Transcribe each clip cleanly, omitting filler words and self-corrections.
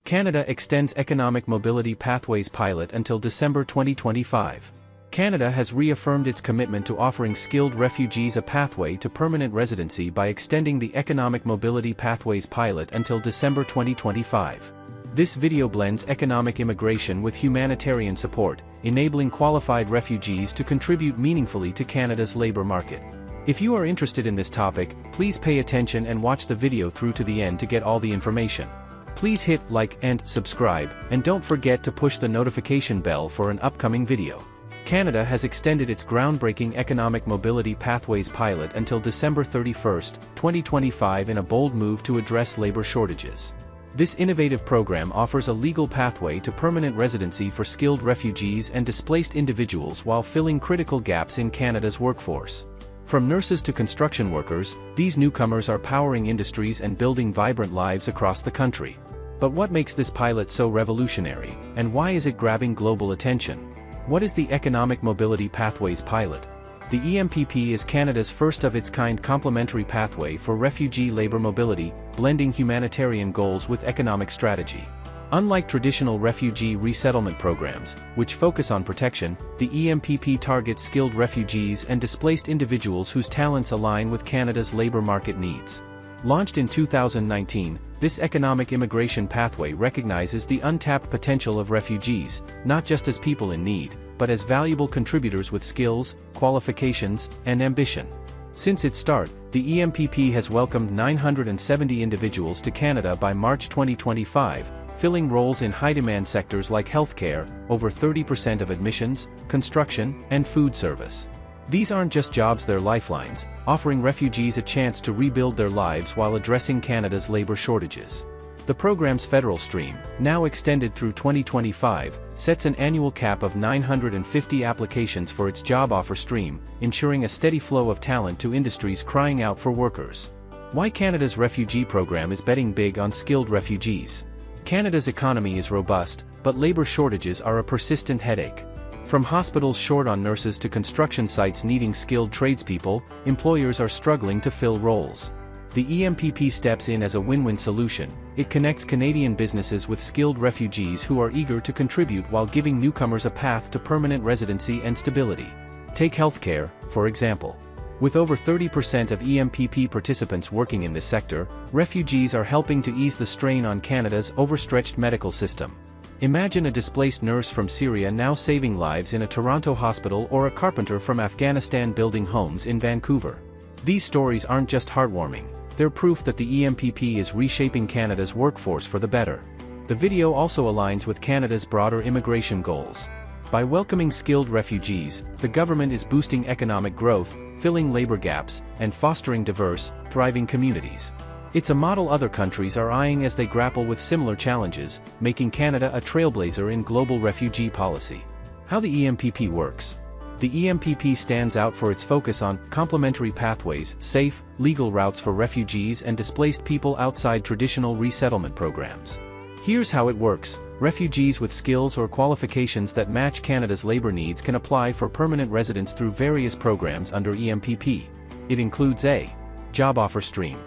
Canada extends Economic Mobility Pathways pilot until December 2025. Canada has reaffirmed its commitment to offering skilled refugees a pathway to permanent residency by extending the Economic Mobility Pathways pilot until December 2025. This video blends economic immigration with humanitarian support, enabling qualified refugees to contribute meaningfully to Canada's labour market. If you are interested in this topic, please pay attention and watch the video through to the end to get all the information. Please hit like and subscribe, and don't forget to push the notification bell for an upcoming video. Canada has extended its groundbreaking Economic Mobility Pathways pilot until December 31, 2025 in a bold move to address labour shortages. This innovative program offers a legal pathway to permanent residency for skilled refugees and displaced individuals while filling critical gaps in Canada's workforce. From nurses to construction workers, these newcomers are powering industries and building vibrant lives across the country. But what makes this pilot so revolutionary, and why is it grabbing global attention? What is the Economic Mobility Pathways pilot? The EMPP is Canada's first-of-its-kind complementary pathway for refugee labour mobility, blending humanitarian goals with economic strategy. Unlike traditional refugee resettlement programs, which focus on protection, the EMPP targets skilled refugees and displaced individuals whose talents align with Canada's labour market needs. Launched in 2019, this economic immigration pathway recognizes the untapped potential of refugees, not just as people in need, but as valuable contributors with skills, qualifications, and ambition. Since its start, the EMPP has welcomed 970 individuals to Canada by March 2025, filling roles in high-demand sectors like healthcare, over 30% of admissions, construction, and food service. These aren't just jobs, they're lifelines, offering refugees a chance to rebuild their lives while addressing Canada's labour shortages. The program's federal stream, now extended through 2025, sets an annual cap of 950 applications for its job offer stream, ensuring a steady flow of talent to industries crying out for workers. Why Canada's refugee program is betting big on skilled refugees? Canada's economy is robust, but labour shortages are a persistent headache. From hospitals short on nurses to construction sites needing skilled tradespeople, employers are struggling to fill roles. The EMPP steps in as a win-win solution. It connects Canadian businesses with skilled refugees who are eager to contribute while giving newcomers a path to permanent residency and stability. Take healthcare, for example. With over 30% of EMPP participants working in this sector, refugees are helping to ease the strain on Canada's overstretched medical system. Imagine a displaced nurse from Syria now saving lives in a Toronto hospital, or a carpenter from Afghanistan building homes in Vancouver. These stories aren't just heartwarming, they're proof that the EMPP is reshaping Canada's workforce for the better. The video also aligns with Canada's broader immigration goals. By welcoming skilled refugees, the government is boosting economic growth, filling labour gaps, and fostering diverse, thriving communities. It's a model other countries are eyeing as they grapple with similar challenges, making Canada a trailblazer in global refugee policy. How the EMPP works. The EMPP stands out for its focus on complementary pathways, safe, legal routes for refugees and displaced people outside traditional resettlement programs. Here's how it works. Refugees with skills or qualifications that match Canada's labour needs can apply for permanent residence through various programs under EMPP. It includes a job offer stream.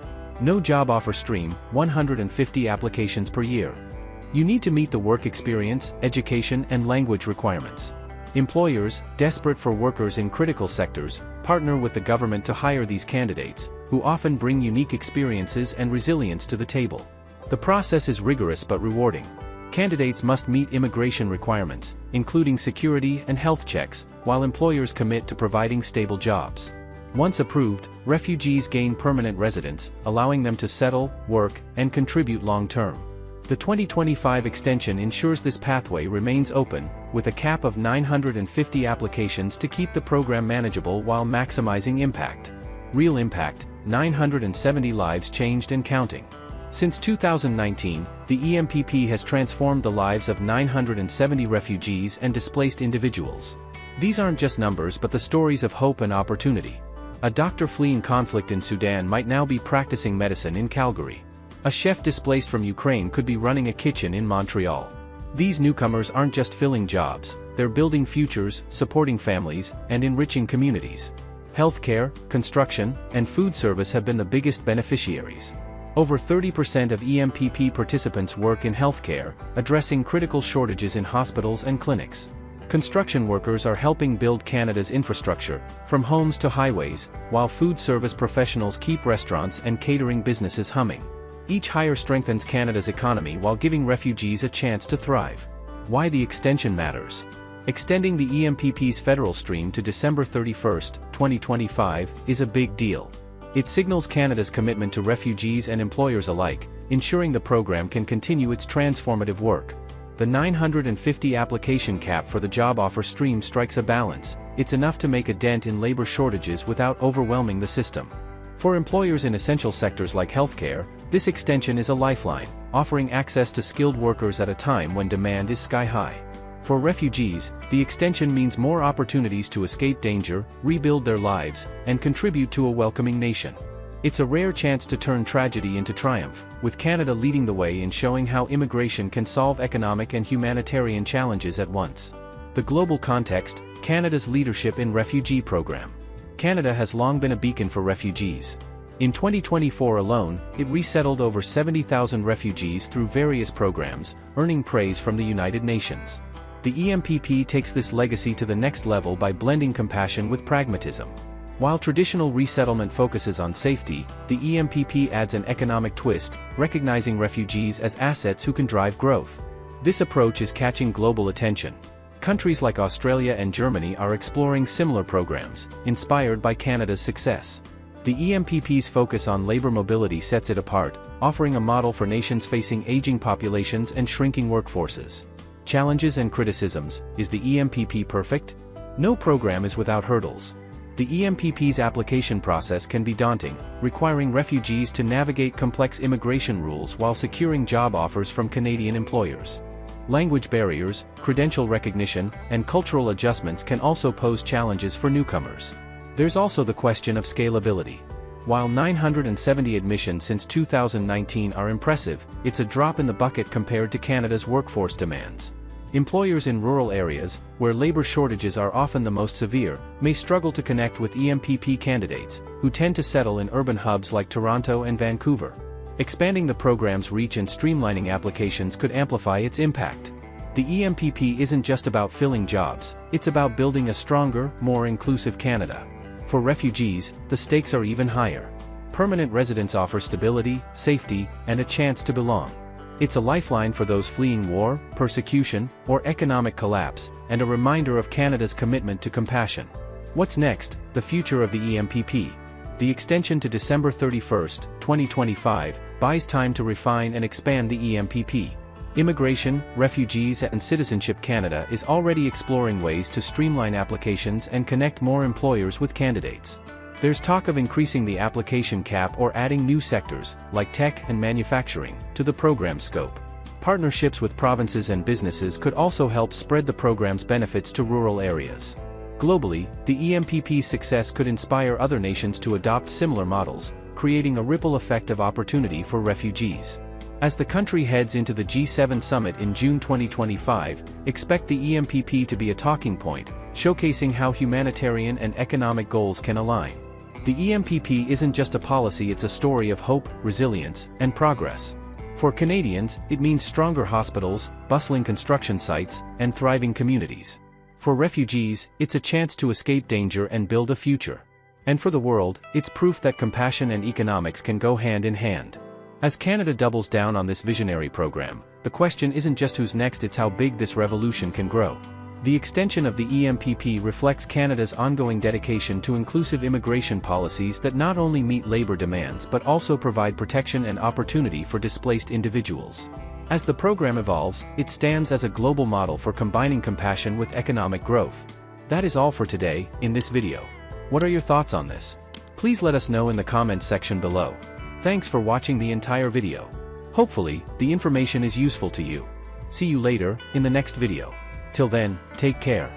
No job offer stream, 150 applications per year. You need to meet the work experience, education, and language requirements. Employers, desperate for workers in critical sectors, partner with the government to hire these candidates, who often bring unique experiences and resilience to the table. The process is rigorous but rewarding. Candidates must meet immigration requirements, including security and health checks, while employers commit to providing stable jobs. Once approved, refugees gain permanent residence, allowing them to settle, work, and contribute long-term. The 2025 extension ensures this pathway remains open, with a cap of 950 applications to keep the program manageable while maximizing impact. Real impact: 970 lives changed and counting. Since 2019, the EMPP has transformed the lives of 970 refugees and displaced individuals. These aren't just numbers but the stories of hope and opportunity. A doctor fleeing conflict in Sudan might now be practicing medicine in Calgary. A chef displaced from Ukraine could be running a kitchen in Montreal. These newcomers aren't just filling jobs, they're building futures, supporting families, and enriching communities. Healthcare, construction, and food service have been the biggest beneficiaries. Over 30% of EMPP participants work in healthcare, addressing critical shortages in hospitals and clinics. Construction workers are helping build Canada's infrastructure, from homes to highways, while food service professionals keep restaurants and catering businesses humming. Each hire strengthens Canada's economy while giving refugees a chance to thrive. Why the extension matters. Extending the EMPP's federal stream to December 31, 2025, is a big deal. It signals Canada's commitment to refugees and employers alike, ensuring the program can continue its transformative work. The 950 application cap for the job offer stream strikes a balance. It's enough to make a dent in labor shortages without overwhelming the system. For employers in essential sectors like healthcare, this extension is a lifeline, offering access to skilled workers at a time when demand is sky-high. For refugees, the extension means more opportunities to escape danger, rebuild their lives, and contribute to a welcoming nation. It's a rare chance to turn tragedy into triumph, with Canada leading the way in showing how immigration can solve economic and humanitarian challenges at once. The global context, Canada's leadership in refugee program. Canada has long been a beacon for refugees. In 2024 alone, it resettled over 70,000 refugees through various programs, earning praise from the United Nations. The EMPP takes this legacy to the next level by blending compassion with pragmatism. While traditional resettlement focuses on safety, the EMPP adds an economic twist, recognizing refugees as assets who can drive growth. This approach is catching global attention. Countries like Australia and Germany are exploring similar programs, inspired by Canada's success. The EMPP's focus on labor mobility sets it apart, offering a model for nations facing aging populations and shrinking workforces. Challenges and criticisms. Is the EMPP perfect? No program is without hurdles. The EMPP's application process can be daunting, requiring refugees to navigate complex immigration rules while securing job offers from Canadian employers. Language barriers, credential recognition, and cultural adjustments can also pose challenges for newcomers. There's also the question of scalability. While 970 admissions since 2019 are impressive, it's a drop in the bucket compared to Canada's workforce demands. Employers in rural areas, where labor shortages are often the most severe, may struggle to connect with EMPP candidates, who tend to settle in urban hubs like Toronto and Vancouver. Expanding the program's reach and streamlining applications could amplify its impact. The EMPP isn't just about filling jobs, it's about building a stronger, more inclusive Canada. For refugees, the stakes are even higher. Permanent residence offers stability, safety, and a chance to belong. It's a lifeline for those fleeing war, persecution, or economic collapse, and a reminder of Canada's commitment to compassion. What's next? The future of the EMPP. The extension to December 31, 2025, buys time to refine and expand the EMPP. Immigration, Refugees and Citizenship Canada is already exploring ways to streamline applications and connect more employers with candidates. There's talk of increasing the application cap or adding new sectors, like tech and manufacturing, to the program scope. Partnerships with provinces and businesses could also help spread the program's benefits to rural areas. Globally, the EMPP's success could inspire other nations to adopt similar models, creating a ripple effect of opportunity for refugees. As the country heads into the G7 summit in June 2025, expect the EMPP to be a talking point, showcasing how humanitarian and economic goals can align. The EMPP isn't just a policy, it's a story of hope, resilience, and progress. For Canadians, it means stronger hospitals, bustling construction sites, and thriving communities. For refugees, it's a chance to escape danger and build a future. And for the world, it's proof that compassion and economics can go hand in hand. As Canada doubles down on this visionary program, the question isn't just who's next, it's how big this revolution can grow. The extension of the EMPP reflects Canada's ongoing dedication to inclusive immigration policies that not only meet labor demands but also provide protection and opportunity for displaced individuals. As the program evolves, it stands as a global model for combining compassion with economic growth. That is all for today, in this video. What are your thoughts on this? Please let us know in the comments section below. Thanks for watching the entire video. Hopefully, the information is useful to you. See you later, in the next video. Till then, take care.